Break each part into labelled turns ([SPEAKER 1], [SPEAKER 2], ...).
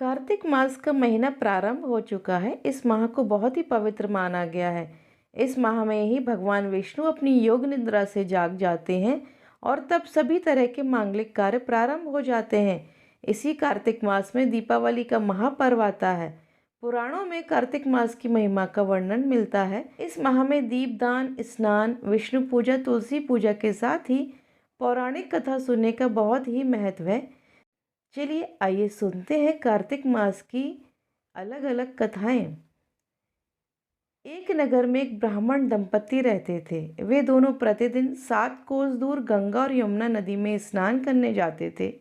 [SPEAKER 1] कार्तिक मास का महीना प्रारंभ हो चुका है। इस माह को बहुत ही पवित्र माना गया है। इस माह में ही भगवान विष्णु अपनी योग निद्रा से जाग जाते हैं और तब सभी तरह के मांगलिक कार्य प्रारंभ हो जाते हैं। इसी कार्तिक मास में दीपावली का महापर्व आता है। पुराणों में कार्तिक मास की महिमा का वर्णन मिलता है। इस माह में दीपदान, स्नान, विष्णु पूजा, तुलसी पूजा के साथ ही पौराणिक कथा सुनने का बहुत ही महत्व है। चलिए आइए सुनते हैं कार्तिक मास की अलग अलग कथाएं। एक नगर में एक ब्राह्मण दंपति रहते थे। वे दोनों प्रतिदिन 7 कोस दूर गंगा और यमुना नदी में स्नान करने जाते थे।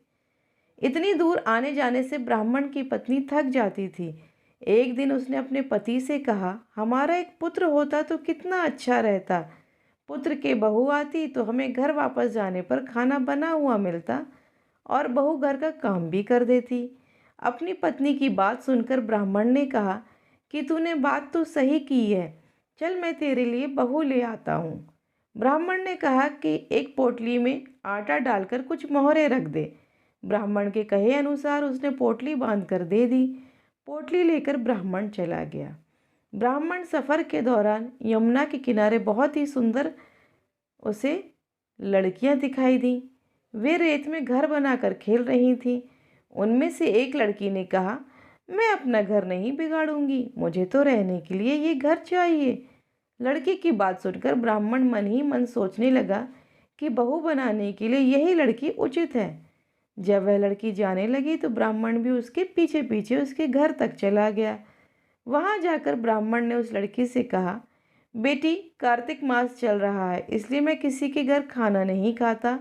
[SPEAKER 1] इतनी दूर आने जाने से ब्राह्मण की पत्नी थक जाती थी। एक दिन उसने अपने पति से कहा, हमारा एक पुत्र होता तो कितना अच्छा रहता। पुत्र के बहू आती तो हमें घर वापस जाने पर खाना बना हुआ मिलता और बहू घर का काम भी कर देती। अपनी पत्नी की बात सुनकर ब्राह्मण ने कहा कि तूने बात तो सही की है, चल मैं तेरे लिए बहू ले आता हूँ। ब्राह्मण ने कहा कि एक पोटली में आटा डालकर कुछ मोहरे रख दे। ब्राह्मण के कहे अनुसार उसने पोटली बांध कर दे दी। पोटली लेकर ब्राह्मण चला गया। ब्राह्मण सफ़र के दौरान यमुना के किनारे बहुत ही सुंदर उसे लड़कियां दिखाई दी। वे रेत में घर बनाकर खेल रही थीं। उनमें से एक लड़की ने कहा, मैं अपना घर नहीं बिगाड़ूंगी, मुझे तो रहने के लिए ये घर चाहिए। लड़की की बात सुनकर ब्राह्मण मन ही मन सोचने लगा कि बहू बनाने के लिए यही लड़की उचित है। जब वह लड़की जाने लगी तो ब्राह्मण भी उसके पीछे पीछे उसके घर तक चला गया। वहां जाकर ब्राह्मण ने उस लड़की से कहा, बेटी, कार्तिक मास चल रहा है, इसलिए मैं किसी के घर खाना नहीं खाता।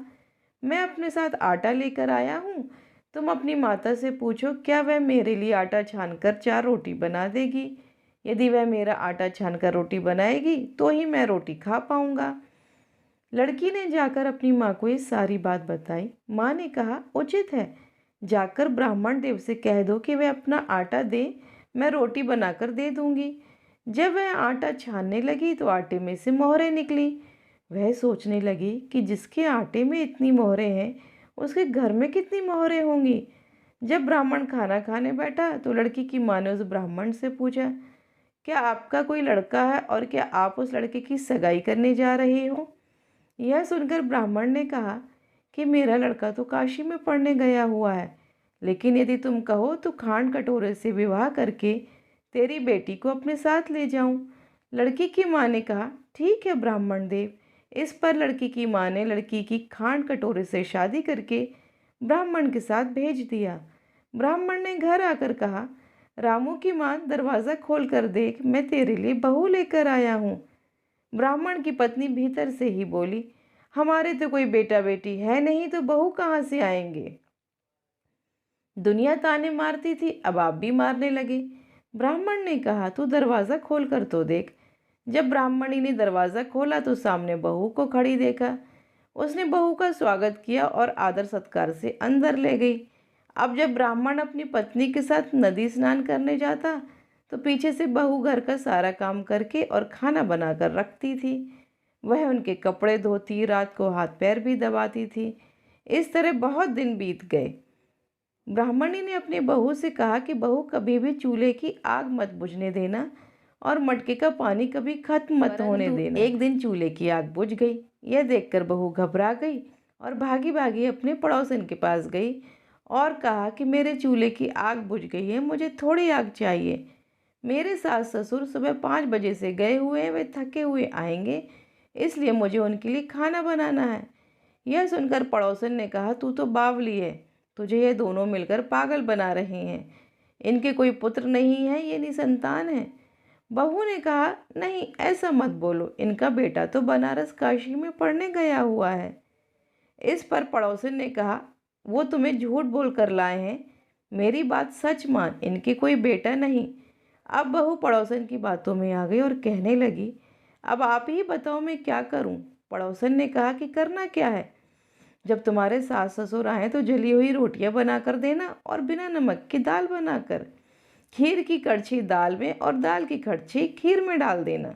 [SPEAKER 1] मैं अपने साथ आटा लेकर आया हूँ। तुम अपनी माता से पूछो, क्या वह मेरे लिए आटा छानकर 4 रोटी बना देगी। यदि वह मेरा आटा छानकर रोटी बनाएगी तो ही मैं रोटी खा पाऊंगा। लड़की ने जाकर अपनी माँ को ये सारी बात बताई। माँ ने कहा, उचित है, जाकर ब्राह्मण देव से कह दो कि वह अपना आटा दे, मैं रोटी बनाकर दे दूंगी। जब वह आटा छानने लगी तो आटे में से मोहरें निकली। वह सोचने लगी कि जिसके आटे में इतनी मोहरें हैं उसके घर में कितनी मोहरें होंगी। जब ब्राह्मण खाना खाने बैठा तो लड़की की माँ ने उस ब्राह्मण से पूछा, क्या आपका कोई लड़का है और क्या आप उस लड़के की सगाई करने जा रहे हो। यह सुनकर ब्राह्मण ने कहा कि मेरा लड़का तो काशी में पढ़ने गया हुआ है, लेकिन यदि तुम कहो तो खांड कटोरे से विवाह करके तेरी बेटी को अपने साथ ले जाऊं। लड़की की माँ ने कहा, ठीक है ब्राह्मण देव। इस पर लड़की की माँ ने लड़की की खांड कटोरे से शादी करके ब्राह्मण के साथ भेज दिया। ब्राह्मण ने घर आकर कहा, रामू की माँ, दरवाज़ा खोल कर देख, मैं तेरे लिए बहू लेकर आया हूँ। ब्राह्मण की पत्नी भीतर से ही बोली, हमारे तो कोई बेटा बेटी है नहीं, तो बहू कहाँ से आएंगे। दुनिया ताने मारती थी, अब आप भी मारने लगे। ब्राह्मण ने कहा, तू दरवाज़ा खोल कर तो देख। जब ब्राह्मणी ने दरवाज़ा खोला तो सामने बहू को खड़ी देखा। उसने बहू का स्वागत किया और आदर सत्कार से अंदर ले गई। अब जब ब्राह्मण अपनी पत्नी के साथ नदी स्नान करने जाता तो पीछे से बहू घर का सारा काम करके और खाना बनाकर रखती थी। वह उनके कपड़े धोती, रात को हाथ पैर भी दबाती थी। इस तरह बहुत दिन बीत गए। ब्राह्मणी ने अपनी बहू से कहा कि बहू, कभी भी चूल्हे की आग मत बुझने देना और मटके का पानी कभी खत्म मत होने देना। एक दिन चूल्हे की आग बुझ गई। यह देखकर बहू घबरा गई और भागी भागी अपने पड़ोसन के पास गई और कहा कि मेरे चूल्हे की आग बुझ गई है, मुझे थोड़ी आग चाहिए। मेरे सास ससुर सुबह 5 बजे से गए हुए हैं, वे थके हुए आएंगे, इसलिए मुझे उनके लिए खाना बनाना है। यह सुनकर पड़ोसन ने कहा, तू तो बावली है, तुझे ये दोनों मिलकर पागल बना रहे हैं। इनके कोई पुत्र नहीं है, ये निसंतान है। बहू ने कहा, नहीं ऐसा मत बोलो, इनका बेटा तो बनारस काशी में पढ़ने गया हुआ है। इस पर पड़ोसन ने कहा, वो तुम्हें झूठ बोल कर लाए हैं, मेरी बात सच मान, इनके कोई बेटा नहीं। अब बहू पड़ोसन की बातों में आ गई और कहने लगी, अब आप ही बताओ मैं क्या करूं। पड़ोसन ने कहा कि करना क्या है, जब तुम्हारे सास ससुर आए तो जली हुई रोटियां बनाकर देना और बिना नमक की दाल बनाकर, खीर की कड़छी दाल में और दाल की कड़छी खीर में डाल देना।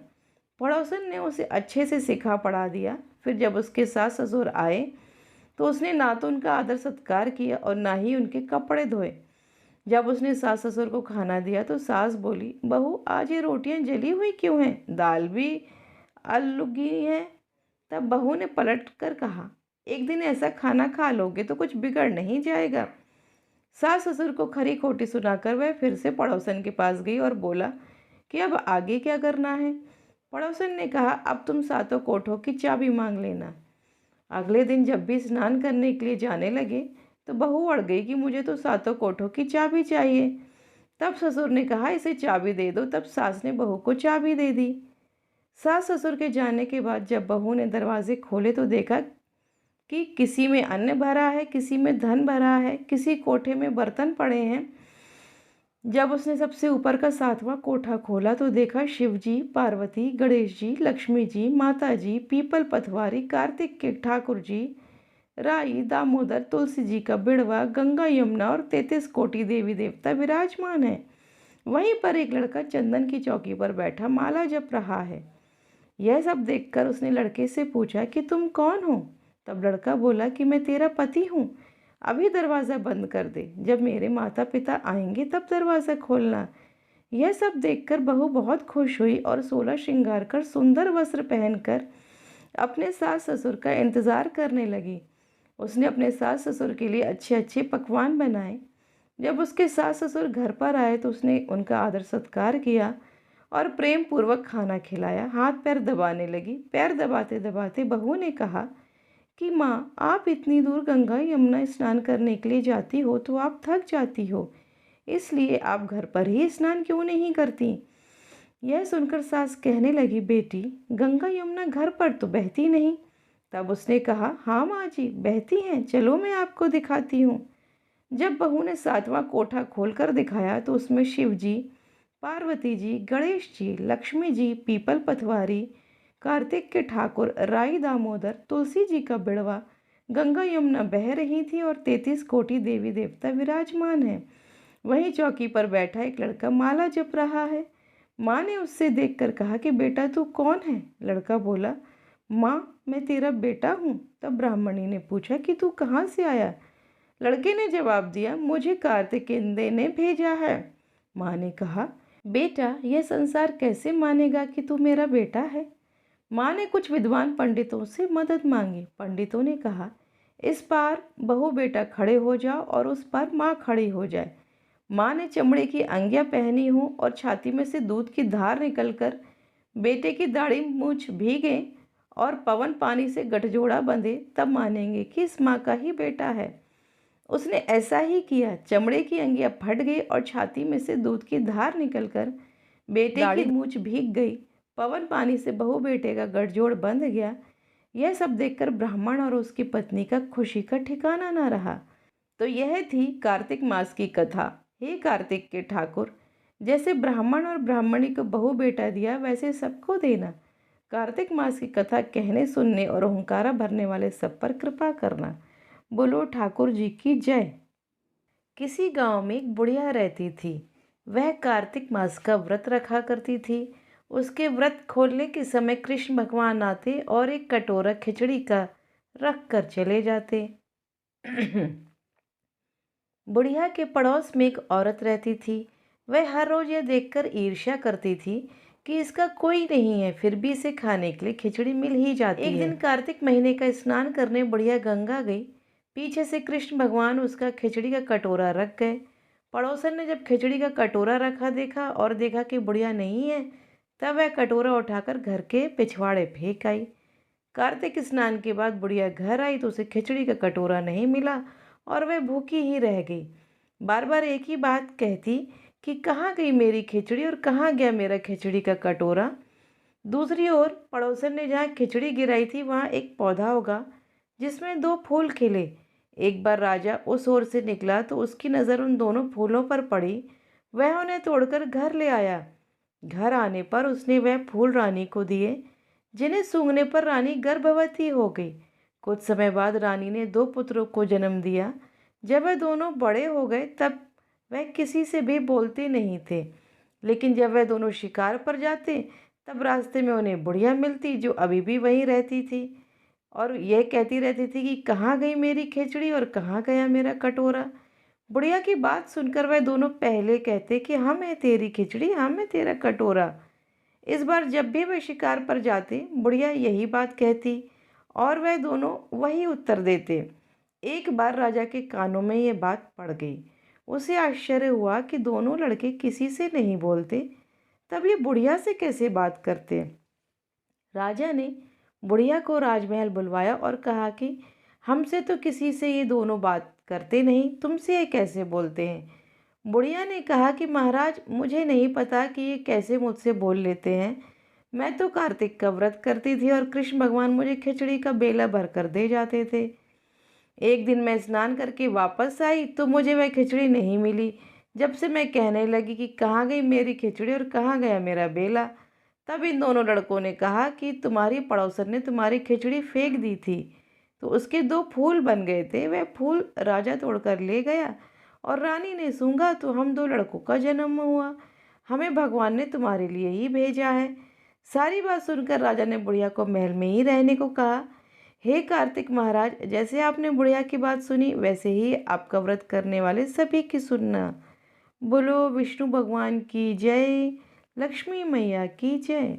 [SPEAKER 1] पड़ोसन ने उसे अच्छे से सिखा पढ़ा दिया। फिर जब उसके सास ससुर आए तो उसने ना तो उनका आदर सत्कार किया और ना ही उनके कपड़े धोए। जब उसने सास ससुर को खाना दिया तो सास बोली, बहू आज ये रोटियां जली हुई क्यों हैं, दाल भी अलुगी है। तब बहू ने पलट कर कहा, एक दिन ऐसा खाना खा लोगे तो कुछ बिगड़ नहीं जाएगा। सास ससुर को खरी खोटी सुनाकर वह फिर से पड़ोसन के पास गई और बोला कि अब आगे क्या करना है। पड़ोसन ने कहा, अब तुम सातों कोठों की चाबी मांग लेना। अगले दिन जब भी स्नान करने के लिए जाने लगे तो बहू अड़ गई कि मुझे तो सातों कोठों की चाबी चाहिए। तब ससुर ने कहा, इसे चाबी दे दो। तब सास ने बहू को चाबी दे दी। सास ससुर के जाने के बाद जब बहू ने दरवाजे खोले तो देखा कि किसी में अन्न भरा है, किसी में धन भरा है, किसी कोठे में बर्तन पड़े हैं। जब उसने सबसे ऊपर का सातवां कोठा खोला तो देखा शिव जी, पार्वती, गणेश जी, लक्ष्मी जी, माता जी, पीपल पथवारी, कार्तिक के ठाकुर जी, राई, दामोदर, तुलसी जी का बिड़वा, गंगा, यमुना और 33 कोटि देवी देवता विराजमान है। वहीं पर एक लड़का चंदन की चौकी पर बैठा माला जप रहा है। यह सब देखकर उसने लड़के से पूछा कि तुम कौन हो। तब लड़का बोला कि मैं तेरा पति हूँ। अभी दरवाज़ा बंद कर दे, जब मेरे माता पिता आएंगे तब दरवाज़ा खोलना। यह सब देखकर बहू बहुत खुश हुई और 16 श्रृंगार कर सुंदर वस्त्र पहनकर अपने सास ससुर का इंतज़ार करने लगी। उसने अपने सास ससुर के लिए अच्छे अच्छे पकवान बनाए। जब उसके सास ससुर घर पर आए तो उसने उनका आदर सत्कार किया और प्रेम पूर्वक खाना खिलाया। हाथ पैर दबाने लगी। पैर दबाते दबाते बहू ने कहा कि माँ, आप इतनी दूर गंगा यमुना स्नान करने के लिए जाती हो तो आप थक जाती हो, इसलिए आप घर पर ही स्नान क्यों नहीं करती। यह सुनकर सास कहने लगी, बेटी, गंगा यमुना घर पर तो बहती नहीं। तब उसने कहा, हाँ माँ जी, बहती हैं, चलो मैं आपको दिखाती हूँ। जब बहू ने सातवां कोठा खोलकर दिखाया तो उसमें शिव जी, पार्वती जी, गणेश जी, लक्ष्मी जी, पीपल पथवारी, कार्तिक के ठाकुर, राई, दामोदर, तुलसी जी का बिड़वा, गंगा यमुना बह रही थी और 33 कोटि देवी देवता विराजमान है। वहीं चौकी पर बैठा एक लड़का माला जप रहा है। माँ ने उससे देखकर कहा कि बेटा तू कौन है। लड़का बोला, माँ, मैं तेरा बेटा हूँ। तब ब्राह्मणी ने पूछा कि तू कहाँ से आया। लड़के ने जवाब दिया, मुझे कार्तिकेय ने भेजा है। माँ ने कहा, बेटा, यह संसार कैसे मानेगा कि तू मेरा बेटा है। माँ ने कुछ विद्वान पंडितों से मदद मांगी। पंडितों ने कहा, इस पार बहू बेटा खड़े हो जाओ और उस पार माँ खड़ी हो जाए। माँ ने चमड़े की अंगियाँ पहनी हो और छाती में से दूध की धार निकलकर बेटे की दाढ़ी मूछ भीगे और पवन पानी से गठजोड़ा बंधे, तब मानेंगे कि इस माँ का ही बेटा है। उसने ऐसा ही किया। चमड़े की अंगियाँ फट गई और छाती में से दूध की धार निकलकर बेटे की मूछ भीग गई। पवन पानी से बहू बेटे का गठजोड़ बंध गया। यह सब देखकर ब्राह्मण और उसकी पत्नी का खुशी का ठिकाना न रहा। तो यह थी कार्तिक मास की कथा। हे कार्तिक के ठाकुर, जैसे ब्राह्मण और ब्राह्मणी को बहू बेटा दिया वैसे सबको देना। कार्तिक मास की कथा कहने, सुनने और हुंकारा भरने वाले सब पर कृपा करना। बोलो ठाकुर जी की जय। किसी गांव में एक बुढ़िया रहती थी। वह कार्तिक मास का व्रत रखा करती थी। उसके व्रत खोलने के समय कृष्ण भगवान आते और एक कटोरा खिचड़ी का रख कर चले जाते। बुढ़िया के पड़ोस में एक औरत रहती थी। वह हर रोज यह देखकर ईर्ष्या करती थी कि इसका कोई नहीं है, फिर भी इसे खाने के लिए खिचड़ी मिल ही जाती है। एक दिन कार्तिक महीने का स्नान करने बुढ़िया गंगा गई। पीछे से कृष्ण भगवान उसका खिचड़ी का कटोरा रख गए। पड़ोसन ने जब खिचड़ी का कटोरा रखा देखा और देखा कि बुढ़िया नहीं है, तब वह कटोरा उठाकर घर के पिछवाड़े फेंक आई। कार्तिक स्नान के बाद बुढ़िया घर आई तो उसे खिचड़ी का कटोरा नहीं मिला और वह भूखी ही रह गई। बार बार एक ही बात कहती कि कहाँ गई मेरी खिचड़ी और कहाँ गया मेरा खिचड़ी का कटोरा। दूसरी ओर पड़ोसन ने जहाँ खिचड़ी गिराई थी वहाँ एक पौधा उगा जिसमें 2 फूल खिले। एक बार राजा उस ओर से निकला तो उसकी नज़र उन दोनों फूलों पर पड़ी। वह उन्हें तोड़कर घर ले आया। घर आने पर उसने वह फूल रानी को दिए, जिन्हें सूंघने पर रानी गर्भवती हो गई। कुछ समय बाद रानी ने 2 पुत्रों को जन्म दिया। जब वह दोनों बड़े हो गए तब वह किसी से भी बोलते नहीं थे, लेकिन जब वह दोनों शिकार पर जाते तब रास्ते में उन्हें बुढ़िया मिलती जो अभी भी वहीं रहती थी और यह कहती रहती थी कि कहाँ गई मेरी खिचड़ी और कहाँ गया मेरा कटोरा। बुढ़िया की बात सुनकर वह दोनों पहले कहते कि हम है तेरी खिचड़ी, हम है तेरा कटोरा। इस बार जब भी वे शिकार पर जाते, बुढ़िया यही बात कहती और वह दोनों वही उत्तर देते। एक बार राजा के कानों में ये बात पड़ गई। उसे आश्चर्य हुआ कि दोनों लड़के किसी से नहीं बोलते, तब ये बुढ़िया से कैसे बात करते। राजा ने बुढ़िया को राजमहल बुलवाया और कहा कि हमसे तो किसी से ये दोनों बात करते नहीं, तुमसे ये कैसे बोलते हैं। बुढ़िया ने कहा कि महाराज, मुझे नहीं पता कि ये कैसे मुझसे बोल लेते हैं। मैं तो कार्तिक का व्रत करती थी और कृष्ण भगवान मुझे खिचड़ी का बेला भर कर दे जाते थे। एक दिन मैं स्नान करके वापस आई तो मुझे वह खिचड़ी नहीं मिली। जब से मैं कहने लगी कि कहाँ गई मेरी खिचड़ी और कहाँ गया मेरा बेला, तब इन दोनों लड़कों ने कहा कि तुम्हारी पड़ोसन ने तुम्हारी खिचड़ी फेंक दी थी। तो उसके दो फूल बन गए थे, वह फूल राजा तोड़कर ले गया और रानी ने सूंघा तो हम दो लड़कों का जन्म हुआ। हमें भगवान ने तुम्हारे लिए ही भेजा है। सारी बात सुनकर राजा ने बुढ़िया को महल में ही रहने को कहा। हे कार्तिक महाराज, जैसे आपने बुढ़िया की बात सुनी वैसे ही आपका व्रत करने वाले सभी की सुनना। बोलो विष्णु भगवान की जय, लक्ष्मी मैया की जय।